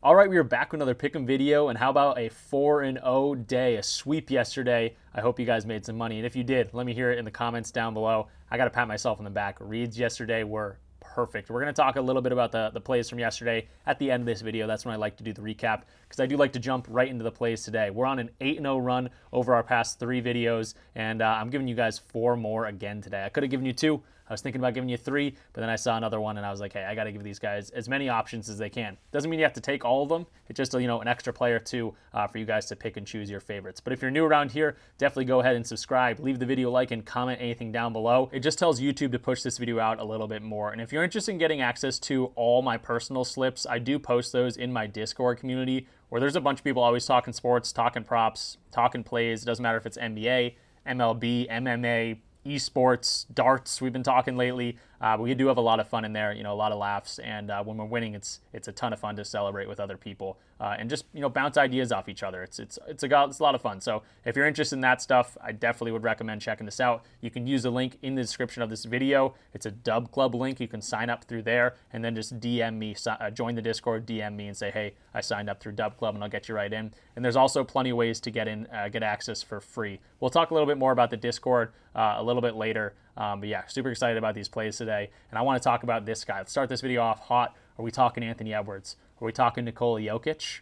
All right, we are back with another pick'em video, and how about a 4-0 day, a sweep yesterday. I hope you guys made some money, and if you did, let me hear it in the comments down below. I got to pat myself on the back. Reads yesterday were perfect. We're going to talk a little bit about the plays from yesterday at the end of this video. That's when I like to do the recap, because I do like to jump right into the plays today. We're on an 8-0 run over our past 3 videos, and I'm giving you guys 4 more again today. I could have given you 2. I was thinking about giving you 3, but then I saw another one and I was like, hey, I got to give these guys as many options as they can. Doesn't mean you have to take all of them. It's just, an extra player or 2 for you guys to pick and choose your favorites. But if you're new around here, definitely go ahead and subscribe. Leave the video a like and comment anything down below. It just tells YouTube to push this video out a little bit more. And if you're interested in getting access to all my personal slips, I do post those in my Discord community, where there's a bunch of people always talking sports, talking props, talking plays. It doesn't matter if it's NBA, MLB, MMA, esports, darts, we've been talking lately. But we do have a lot of fun in there, a lot of laughs, and when we're winning, it's a ton of fun to celebrate with other people and just bounce ideas off each other. It's a lot of fun. So if you're interested in that stuff, I definitely would recommend checking this out. You can use the link in the description of this video. It's a Dub Club link. You can sign up through there and then just DM me, join the Discord, DM me and say, hey, I signed up through Dub Club, and I'll get you right in. And there's also plenty of ways to get access for free. We'll talk a little bit more about the Discord a little bit later. But yeah, super excited about these plays today. And I want to talk about this guy. Let's start this video off hot. Are we talking Anthony Edwards? Are we talking Nikola Jokic?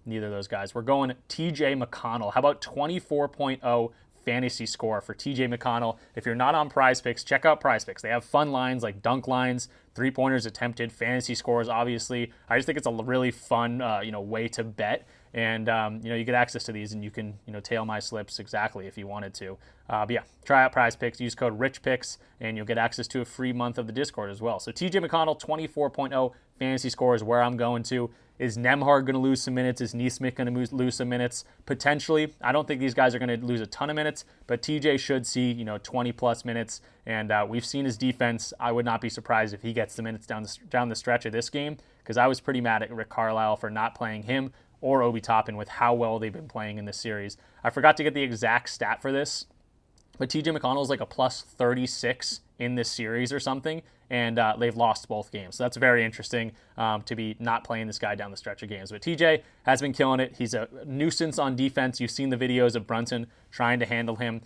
Neither of those guys. We're going TJ McConnell. How about 24.0 fantasy score for TJ McConnell? If you're not on PrizePicks, check out PrizePicks. They have fun lines like dunk lines, 3-pointers attempted, fantasy scores, obviously. I just think it's a really fun, way to bet. And, you get access to these, and you can, tail my slips exactly if you wanted to. But yeah, try out PrizePicks, use code RichPicks, and you'll get access to a free month of the Discord as well. So TJ McConnell, 24.0 fantasy score is where I'm going to. Is Nembhard going to lose some minutes? Is Nesmith going to lose some minutes? Potentially. I don't think these guys are going to lose a ton of minutes, but TJ should see, 20-plus minutes. And we've seen his defense. I would not be surprised if he gets the minutes down the stretch of this game, because I was pretty mad at Rick Carlisle for not playing him or Obi Toppin with how well they've been playing in this series. I forgot to get the exact stat for this, but TJ McConnell is like a plus 36 in this series or something, and they've lost both games. So that's very interesting to be not playing this guy down the stretch of games. But TJ has been killing it. He's a nuisance on defense. You've seen the videos of Brunson trying to handle him.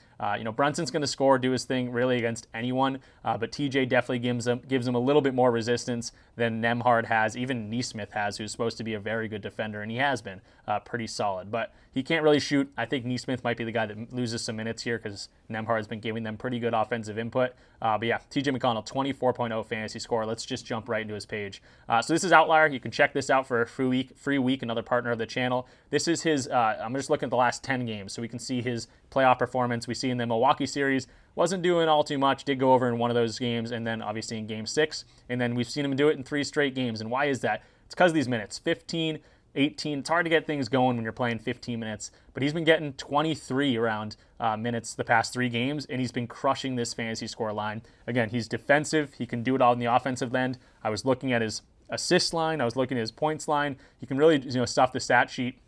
Brunson's going to score, do his thing really against anyone, but TJ definitely gives him a little bit more resistance than Nembhard has, even Nesmith has, who's supposed to be a very good defender, and he has been pretty solid. But he can't really shoot. I think Nesmith might be the guy that loses some minutes here, because Nembhard has been giving them pretty good offensive input. But yeah, TJ McConnell, 24.0 fantasy score. Let's just jump right into his page. So this is Outlier. You can check this out for a free week, another partner of the channel. This is his, I'm just looking at the last 10 games, so we can see his playoff performance. We see in the Milwaukee series, wasn't doing all too much, did go over in one of those games, and then obviously in game 6. And then we've seen him do it in 3 straight games. And why is that? It's because of these minutes, 15, 18. It's hard to get things going when you're playing 15 minutes, but he's been getting 23 around minutes the past 3 games, and he's been crushing this fantasy score line. Again, he's defensive. He can do it all in the offensive end. I was looking at his assist line. I was looking at his points line. He can really, stuff the stat sheet,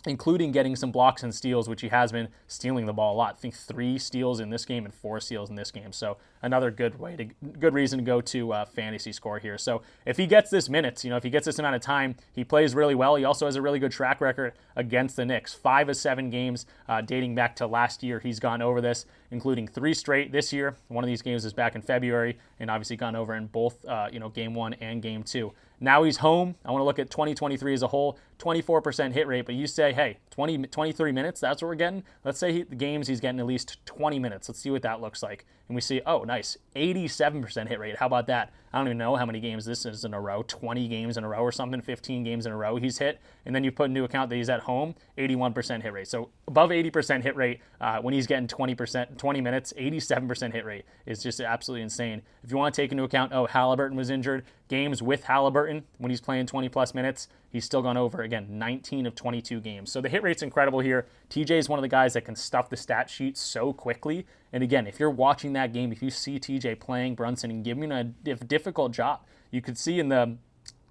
including getting some blocks and steals, which he has been stealing the ball a lot. I think 3 steals in this game and 4 steals in this game. So another good reason to go to fantasy score here. So if he gets this minutes, if he gets this amount of time, he plays really well. He also has a really good track record against the Knicks. 5 of 7 games dating back to last year, he's gone over this, including 3 straight this year. One of these games is back in February, and obviously gone over in both, game 1 and game 2. Now he's home. I want to look at 2023 as a whole, 24% hit rate, but you say, hey, 23 minutes, that's what we're getting. Let's say the games he's getting at least 20 minutes. Let's see what that looks like. And we see, oh, nice, 87% hit rate. How about that? I don't even know how many games this is in a row, 20 games in a row or something, 15 games in a row he's hit. And then you put into account that he's at home, 81% hit rate. So above 80% hit rate when he's getting 20 minutes, 87% hit rate is just absolutely insane. If you want to take into account, Halliburton was injured, games with Halliburton when he's playing 20-plus minutes, he's still gone over, again, 19 of 22 games. So the hit rate's incredible here. TJ is one of the guys that can stuff the stat sheet so quickly. And again, if you're watching that game, if you see TJ playing Brunson and giving him a difficult job, you could see in the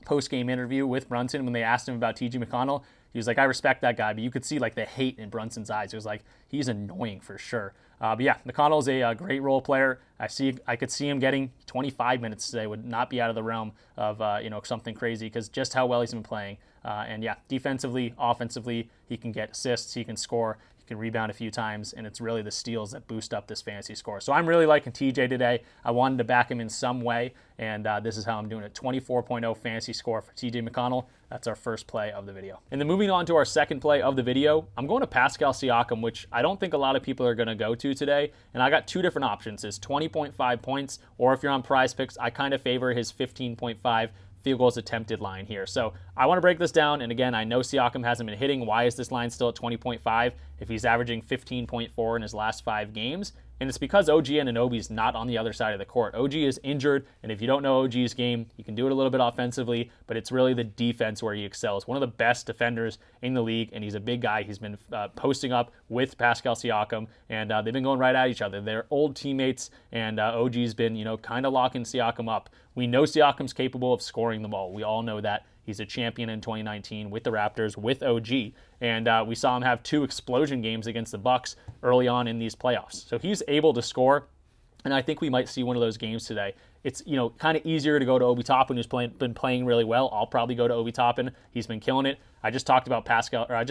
post-game interview with Brunson when they asked him about TJ McConnell, he was like, I respect that guy, but you could see like the hate in Brunson's eyes. It was like, he's annoying for sure. But yeah, McConnell's a great role player. I could see him getting 25 minutes today. Would not be out of the realm of something crazy, because just how well he's been playing. And yeah, defensively, offensively, he can get assists, he can score, he can rebound a few times, and it's really the steals that boost up this fantasy score. So I'm really liking TJ today. I wanted to back him in some way, and this is how I'm doing it. 24.0 fantasy score for TJ McConnell. That's our first play of the video. And then moving on to our second play of the video, I'm going to Pascal Siakam, which I don't think a lot of people are going to go to today. And I got two different options. It's 20.5 points, or if you're on PrizePicks, I kind of favor his 15.5 field goals attempted line here. So I want to break this down. And again, I know Siakam hasn't been hitting. Why is this line still at 20.5 if he's averaging 15.4 in his last 5 games? And it's because OG Anunoby's not on the other side of the court. OG is injured, and if you don't know OG's game, he can do it a little bit offensively, but it's really the defense where he excels. One of the best defenders in the league, and he's a big guy. He's been posting up with Pascal Siakam, and they've been going right at each other. They're old teammates, and OG's been, kind of locking Siakam up. We know Siakam's capable of scoring the ball. We all know that. He's a champion in 2019 with the Raptors, with OG, and we saw him have 2 explosion games against the Bucks early on in these playoffs. So he's able to score, and I think we might see one of those games today. It's kind of easier to go to Obi Toppin, who's been playing really well. I'll probably go to Obi Toppin. He's been killing it. I just talked about TJ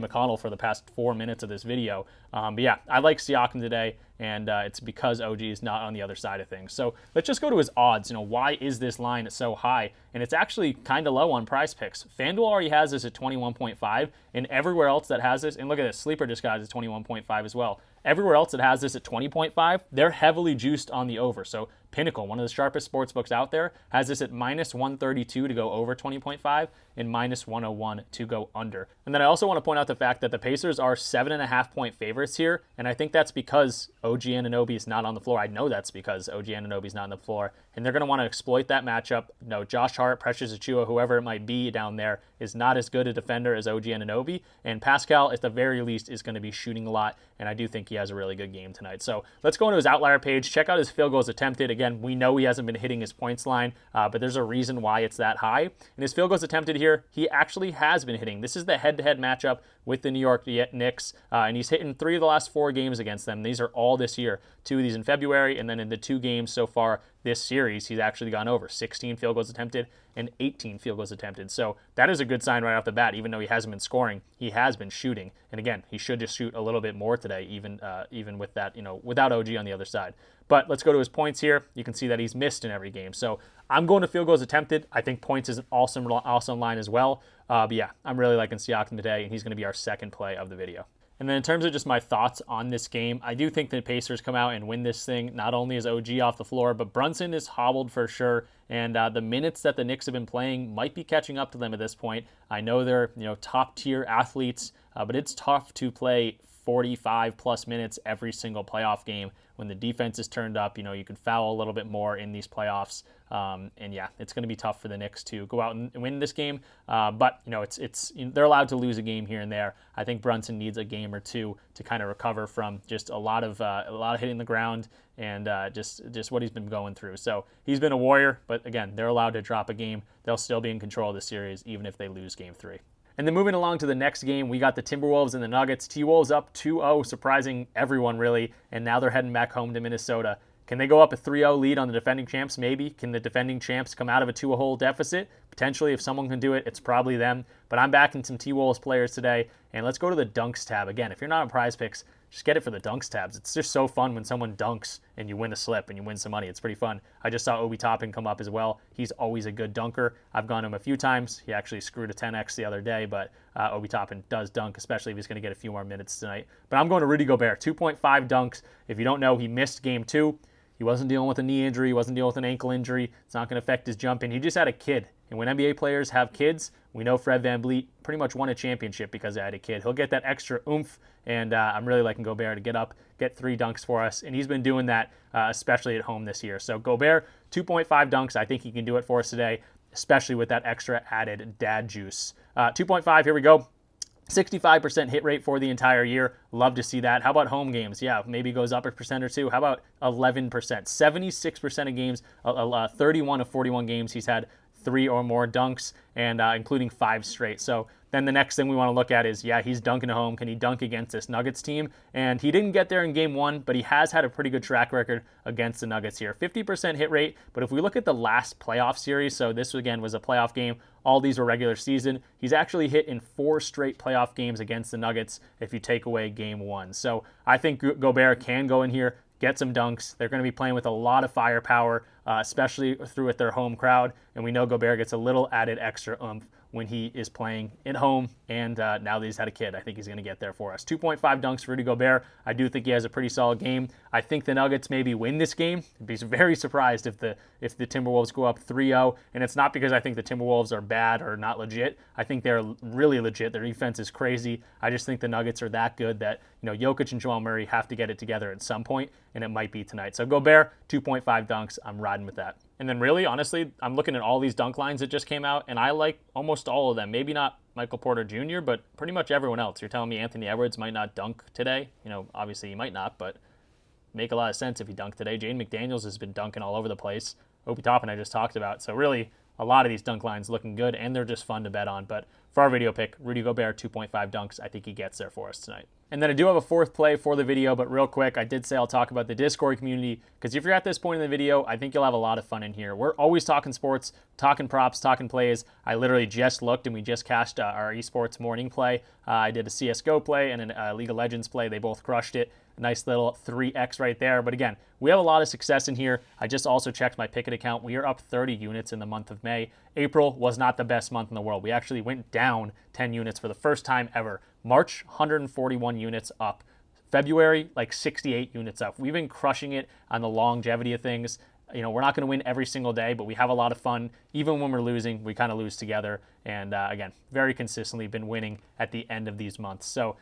McConnell for the past 4 minutes of this video. But yeah, I like Siakam today, and it's because OG is not on the other side of things. So let's just go to his odds. Why is this line so high? And it's actually kind of low on PrizePicks. FanDuel already has this at 21.5, and everywhere else that has this, and look at this, Sleeper just got it at 21.5 as well. Everywhere else that has this at 20.5, they're heavily juiced on the over. So Pinnacle, one of the sharpest sports books out there, has this at minus 132 to go over 20.5 and minus 101 to go under. And then I also want to point out the fact that the Pacers are 7.5-point favorites here, and I think that's because OG Anunoby is not on the floor. I know that's because OG Anunoby is not on the floor, and they're going to want to exploit that matchup. Josh Hart, Precious Achiuwa, whoever it might be down there, is not as good a defender as OG Anunoby, and Pascal, at the very least, is going to be shooting a lot, and I do think he has a really good game tonight. So let's go into his Outlier page, check out his field goals attempted. Again, we know he hasn't been hitting his points line, but there's a reason why it's that high. And his field goals attempted here, he actually has been hitting. This is the head-to-head matchup with the New York Knicks, and he's hitting 3 of the last 4 games against them. These are all this year. 2 of these in February, and then in the 2 games so far this series, he's actually gone over 16 field goals attempted and 18 field goals attempted. So that is a good sign right off the bat. Even though he hasn't been scoring, he has been shooting. And again, he should just shoot a little bit more today, even with that, without OG on the other side. But let's go to his points here. You can see that he's missed in every game. So I'm going to field goals attempted. I think points is an awesome line as well. But yeah, I'm really liking Siakam today, and he's going to be our second play of the video. And then in terms of just my thoughts on this game, I do think the Pacers come out and win this thing. Not only is OG off the floor, but Brunson is hobbled for sure. And the minutes that the Knicks have been playing might be catching up to them at this point. I know they're top tier athletes, but it's tough to play 45 plus minutes every single playoff game when the defense is turned up. You can foul a little bit more in these playoffs. And yeah, it's going to be tough for the Knicks to go out and win this game. But they're allowed to lose a game here and there. I think Brunson needs a game or two to kind of recover from just a lot of hitting the ground and just what he's been going through. So he's been a warrior, but again, they're allowed to drop a game. They'll still be in control of the series even if they lose game 3. And then moving along to the next game, we got the Timberwolves and the Nuggets. T-Wolves up 2-0, surprising everyone really, and now they're heading back home to Minnesota. Can they go up a 3-0 lead on the defending champs? Maybe. Can the defending champs come out of a 2-0 deficit? Potentially, if someone can do it, it's probably them. But I'm backing some T-Wolves players today, and let's go to the Dunks tab. Again, if you're not on PrizePicks, just get it for the Dunks tabs. It's just so fun when someone dunks and you win a slip and you win some money. It's pretty fun. I just saw Obi Toppin come up as well. He's always a good dunker. I've gone him a few times. He actually screwed a 10x the other day, but Obi Toppin does dunk, especially if he's going to get a few more minutes tonight. But I'm going to Rudy Gobert, 2.5 dunks. If you don't know, he missed game 2. He wasn't dealing with a knee injury. He wasn't dealing with an ankle injury. It's not going to affect his jumping. He just had a kid. And when NBA players have kids, we know Fred VanVleet pretty much won a championship because he had a kid. He'll get that extra oomph, and I'm really liking Gobert to get up, get 3 dunks for us. And he's been doing that, especially at home this year. So Gobert, 2.5 dunks. I think he can do it for us today, especially with that extra added dad juice. 2.5, here we go. 65% hit rate for the entire year. Love to see that. How about home games? Yeah, maybe goes up a percent or two. How about 11%? 76% of games, 31 of 41 games, he's had 3 or more dunks, and including 5 straight. So then the next thing we want to look at is, yeah, he's dunking at home. Can he dunk against this Nuggets team? And he didn't get there in game 1, but he has had a pretty good track record against the Nuggets here. 50% hit rate, but if we look at the last playoff series, so this again was a playoff game, all these were regular season, he's actually hit in 4 straight playoff games against the Nuggets if you take away game 1. So I think Gobert can go in here, get some dunks. They're going to be playing with a lot of firepower, especially through with their home crowd. And we know Gobert gets a little added extra oomph when he is playing at home. And now that he's had a kid, I think he's going to get there for us. 2.5 dunks for Rudy Gobert. I do think he has a pretty solid game. I think the Nuggets maybe win this game. I'd be very surprised if the Timberwolves go up 3-0. And it's not because I think the Timberwolves are bad or not legit. I think they're really legit. Their defense is crazy. I just think the Nuggets are that good that, Jokic and Jamal Murray have to get it together at some point, and it might be tonight. So Gobert, 2.5 dunks. I'm riding with that. And then really, honestly, I'm looking at all these dunk lines that just came out, and I like almost all of them. Maybe not Michael Porter Jr., but pretty much everyone else. You're telling me Anthony Edwards might not dunk today? Obviously he might not, but make a lot of sense if he dunked today. Jaden McDaniels has been dunking all over the place. Obi Toppin I just talked about. So really, a lot of these dunk lines looking good, and they're just fun to bet on. But for our video pick, Rudy Gobert, 2.5 dunks. I think he gets there for us tonight. And then I do have a fourth play for the video, but real quick, I did say I'll talk about the Discord community, because if you're at this point in the video, I think you'll have a lot of fun in here. We're always talking sports, talking props, talking plays. I literally just looked, and we just cashed our esports morning play. I did a CSGO play and a League of Legends play. They both crushed it. Nice little 3x right there. But again, we have a lot of success in here. I just also checked my Pickett account. We are up 30 units in the month of May. April was not the best month in the world. We actually went down 10 units for the first time ever. March, 141 units up. February, like 68 units up. We've been crushing it on the longevity of things. We're not going to win every single day, but we have a lot of fun. Even when we're losing, we kind of lose together. And again, very consistently been winning at the end of these months. So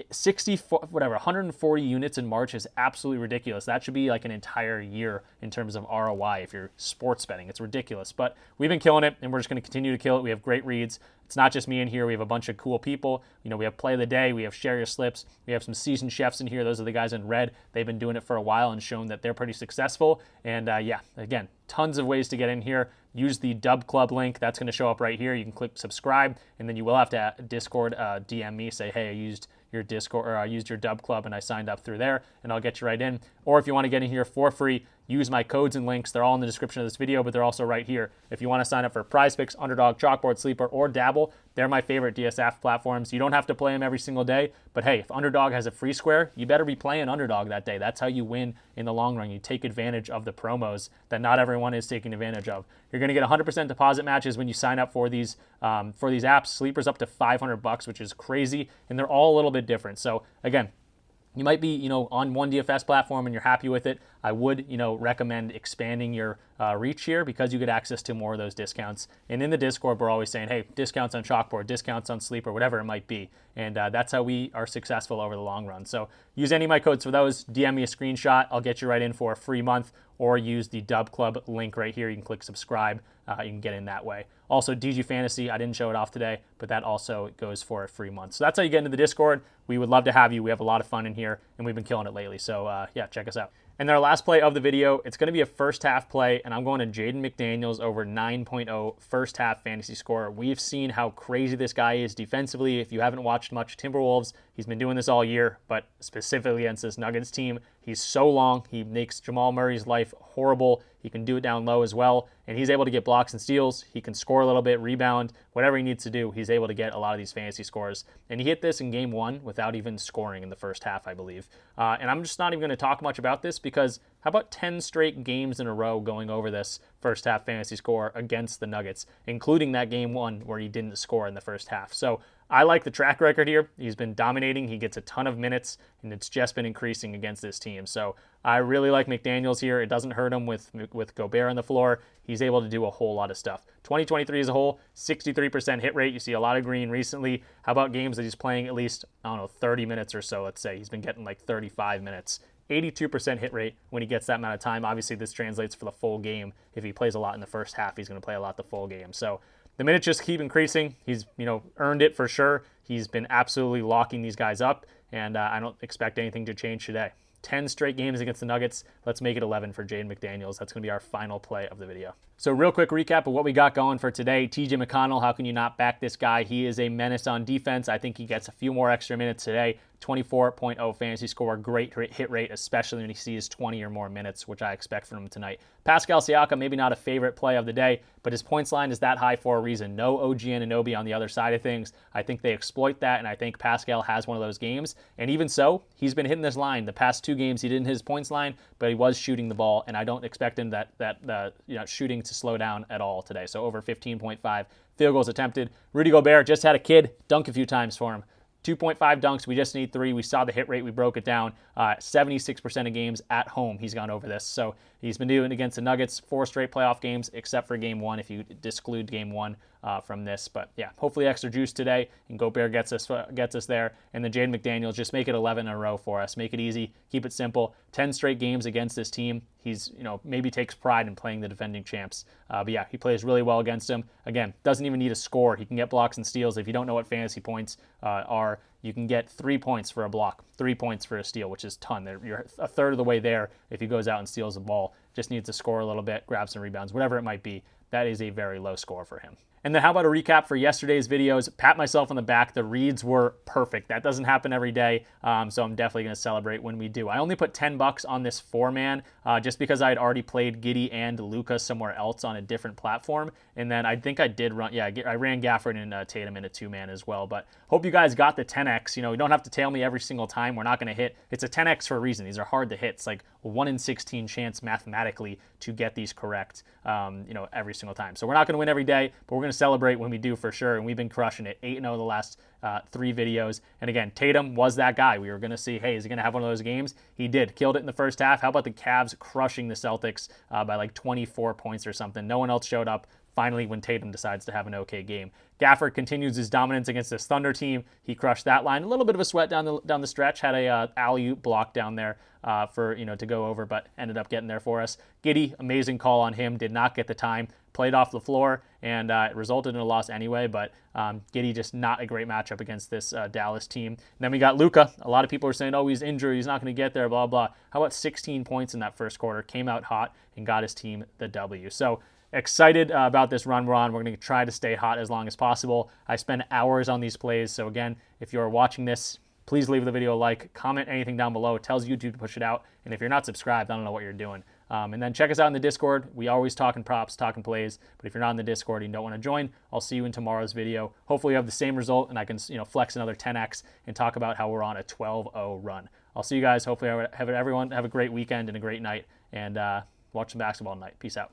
140 units in March is absolutely ridiculous. That should be like an entire year in terms of ROI if you're sports betting. It's ridiculous, but we've been killing it, and we're just going to continue to kill it. We have great reads. It's not just me in here. We have a bunch of cool people. We have Play of the Day. We have Share Your Slips. We have some seasoned chefs in here. Those are the guys in red. They've been doing it for a while and shown that they're pretty successful. And yeah, again, tons of ways to get in here. Use the Dub Club link. That's going to show up right here. You can click subscribe, and then you will have to Discord DM me, say, hey, I used your Discord, or I used your Dub Club and I signed up through there, and I'll get you right in. Or if you want to get in here for free, use my codes and links. They're all in the description of this video, but they're also right here. If you want to sign up for PrizePicks, Underdog, Chalkboard, Sleeper, or Dabble, they're my favorite DSF platforms. You don't have to play them every single day, but hey, if Underdog has a free square, you better be playing Underdog that day. That's how you win in the long run. You take advantage of the promos that not everyone is taking advantage of. You're going to get 100% deposit matches when you sign up for these apps. Sleeper's up to $500, which is crazy, and they're all a little bit different. So again, you might be, on one DFS platform and you're happy with it. I would, recommend expanding your reach here, because you get access to more of those discounts. And in the Discord, we're always saying, hey, discounts on Chalkboard, discounts on Sleeper, whatever it might be. And that's how we are successful over the long run. So use any of my codes for those. DM me a screenshot. I'll get you right in for a free month, or use the Dub Club link right here. You can click subscribe. You can get in that way. Also, DG Fantasy, I didn't show it off today, but that also goes for a free month. So that's how you get into the Discord. We would love to have you. We have a lot of fun in here, and we've been killing it lately. So yeah, check us out. And our last play of the video, it's going to be a first half play, and I'm going to Jaden McDaniels over 9.0 first half fantasy score. We've seen how crazy this guy is defensively. If you haven't watched much Timberwolves, he's been doing this all year, but specifically against this Nuggets team, he's so long. He makes Jamal Murray's life horrible. He can do it down low as well, and he's able to get blocks and steals. He can score a little bit, rebound, whatever he needs to do. He's able to get a lot of these fantasy scores, and he hit this in game 1 without even scoring in the first half, I believe. And I'm just not even going to talk much about this, because how about 10 straight games in a row going over this first half fantasy score against the Nuggets, including that game 1 where he didn't score in the first half. So I like the track record here. He's been dominating. He gets a ton of minutes, and it's just been increasing against this team. So I really like McDaniels here. It doesn't hurt him with Gobert on the floor. He's able to do a whole lot of stuff. 2023 as a whole, 63% hit rate. You see a lot of green recently. How about games that he's playing at least, 30 minutes or so, let's say. He's been getting like 35 minutes. 82% hit rate when he gets that amount of time. Obviously, this translates for the full game. If he plays a lot in the first half, he's going to play a lot the full game. So the minutes just keep increasing. He's, earned it for sure. He's been absolutely locking these guys up, and I don't expect anything to change today. 10 straight games against the Nuggets. Let's make it 11 for Jaden McDaniels. That's going to be our final play of the video. So real quick recap of what we got going for today. TJ McConnell, how can you not back this guy? He is a menace on defense. I think he gets a few more extra minutes today. 24.0 fantasy score, great hit rate, especially when he sees 20 or more minutes, which I expect from him tonight. Pascal Siakam, maybe not a favorite play of the day, but his points line is that high for a reason. No OG Anunoby on the other side of things. I think they exploit that, and I think Pascal has one of those games. And even so, he's been hitting this line. The past 2 games, he didn't hit his points line, but he was shooting the ball, and I don't expect him that shooting to slow down at all today. So over 15.5 field goals attempted. Rudy Gobert just had a kid dunk a few times for him. 2.5 dunks. We just need 3. We saw the hit rate. We broke it down. 76% of games at home, he's gone over this. So he's been doing it against the Nuggets 4 straight playoff games, except for game 1 if you exclude game 1 from this. But yeah, hopefully extra juice today, and Gobert gets us there. And then Jaden McDaniels, just make it 11 in a row for us. Make it easy. Keep it simple. 10 straight games against this team. He's, maybe takes pride in playing the defending champs. But yeah, he plays really well against them. Again, doesn't even need a score. He can get blocks and steals. If you don't know what fantasy points are, you can get 3 points for a block, 3 points for a steal, which is a ton. You're a third of the way there if he goes out and steals the ball. Just needs to score a little bit, grab some rebounds, whatever it might be. That is a very low score for him. And then how about a recap for yesterday's videos? Pat myself on the back. The reads were perfect. That doesn't happen every day, so I'm definitely going to celebrate when we do. I only put $10 on this 4-man just because I had already played Giddey and Luka somewhere else on a different platform. And then I think I did run, I ran Gafford and Tatum in a 2-man as well. But hope you guys got the 10x. You don't have to tail me every single time. We're not going to hit. It's a 10x for a reason. These are hard to hit. It's like a 1 in 16 chance mathematically to get these correct, every single time. So we're not going to win every day, but we're going to celebrate when we do for sure. And we've been crushing it. 8-0 the last 3 videos. And again, Tatum was that guy. We were going to see, hey, is he going to have one of those games? He did. Killed it in the first half. How about the Cavs crushing the Celtics by like 24 points or something? No one else showed up. Finally, when Tatum decides to have an okay game. Gafford continues his dominance against this Thunder team. He crushed that line. A little bit of a sweat down the stretch. Had a alley-oop block down there for to go over, but ended up getting there for us. Giddey, amazing call on him. Did not get the time. Played off the floor, and it resulted in a loss anyway. But Giddey just not a great matchup against this Dallas team. And then we got Luka. A lot of people are saying, oh, he's injured. He's not going to get there, blah, blah. How about 16 points in that first quarter? Came out hot and got his team the W. So excited about this run we're on. We're going to try to stay hot as long as possible. I spend hours on these plays. So again, if you're watching this, please leave the video a like, comment anything down below. It tells YouTube to push it out. And if you're not subscribed, I don't know what you're doing. And then check us out in the Discord. We always talking props, talking plays. But if you're not in the Discord and you don't want to join, I'll see you in tomorrow's video. Hopefully you have the same result and I can flex another 10x and talk about how we're on a 12-0 run. I'll see you guys. Hopefully everyone have a great weekend and a great night. And watch some basketball tonight. Peace out.